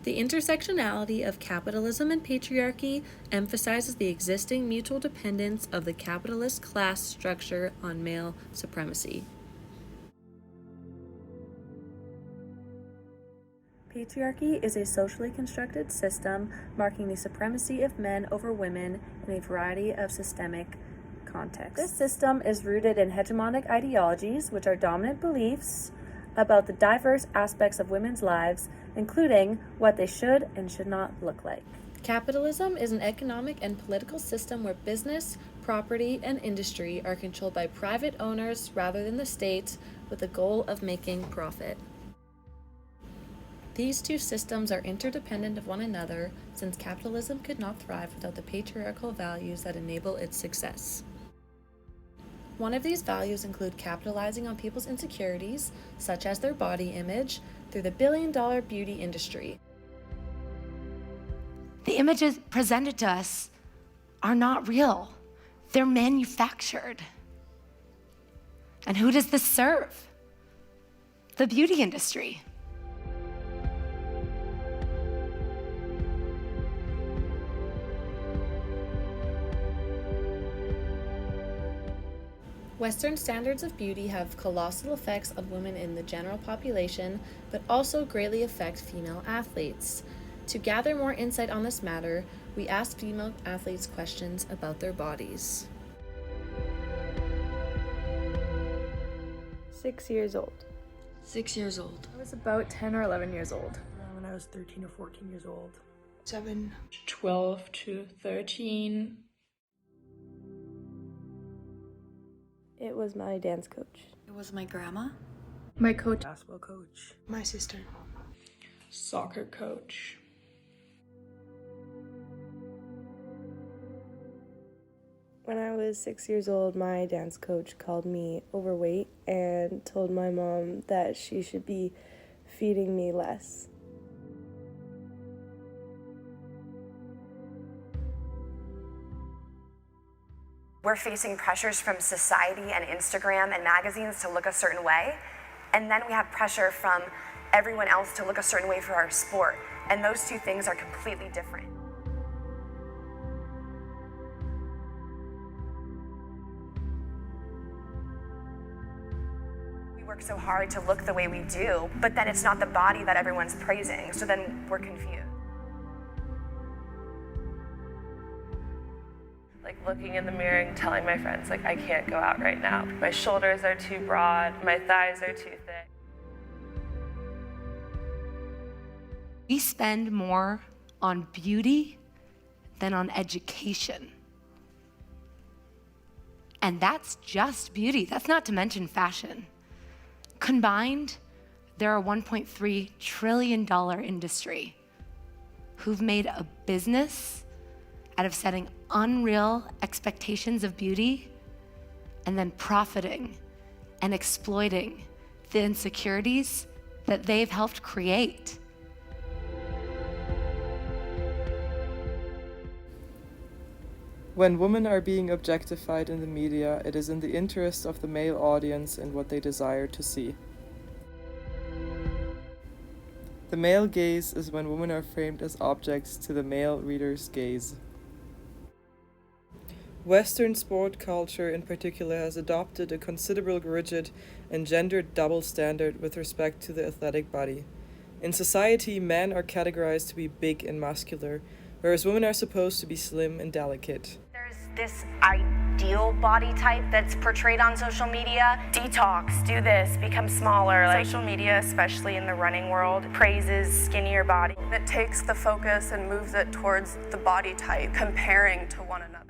The intersectionality of capitalism and patriarchy emphasizes the existing mutual dependence of the capitalist class structure on male supremacy. Patriarchy is a socially constructed system marking the supremacy of men over women in a variety of systemic contexts. This system is rooted in hegemonic ideologies, which are dominant beliefs about the diverse aspects of women's lives, including what they should and should not look like. Capitalism is an economic and political system where business, property, and industry are controlled by private owners rather than the state, with the goal of making profit. These two systems are interdependent of one another, since capitalism could not thrive without the patriarchal values that enable its success. One of these values include capitalizing on people's insecurities, such as their body image, through the billion-dollar beauty industry. The images presented to us are not real. They're manufactured. And who does this serve? The beauty industry. Western standards of beauty have colossal effects on women in the general population, but also greatly affect female athletes. To gather more insight on this matter, we asked female athletes questions about their bodies. 6 years old. 6 years old. I was about 10 or 11 years old. When I was 13 or 14 years old. 7. 12 to 13. It was my dance coach. It was my grandma. My coach. Basketball coach. My sister. Soccer coach. When I was 6 years old, my dance coach called me overweight and told my mom that she should be feeding me less. We're facing pressures from society and Instagram and magazines to look a certain way, and then we have pressure from everyone else to look a certain way for our sport, and those two things are completely different. We work so hard to look the way we do, but then it's not the body that everyone's praising, so then we're confused. Looking in the mirror and telling my friends, I can't go out right now. My shoulders are too broad, my thighs are too thick. We spend more on beauty than on education. And that's just beauty. That's not to mention fashion. Combined, they're a $1.3 trillion industry who've made a business out of setting unreal expectations of beauty and then profiting and exploiting the insecurities that they've helped create. When women are being objectified in the media, it is in the interest of the male audience and what they desire to see. The male gaze is when women are framed as objects to the male reader's gaze. Western sport culture in particular has adopted a considerable rigid and gendered double standard with respect to the athletic body. In society, men are categorized to be big and muscular, whereas women are supposed to be slim and delicate. There's this ideal body type that's portrayed on social media. Detox, do this, become smaller. Social media, especially in the running world, praises skinnier body. It takes the focus and moves it towards the body type, comparing to one another.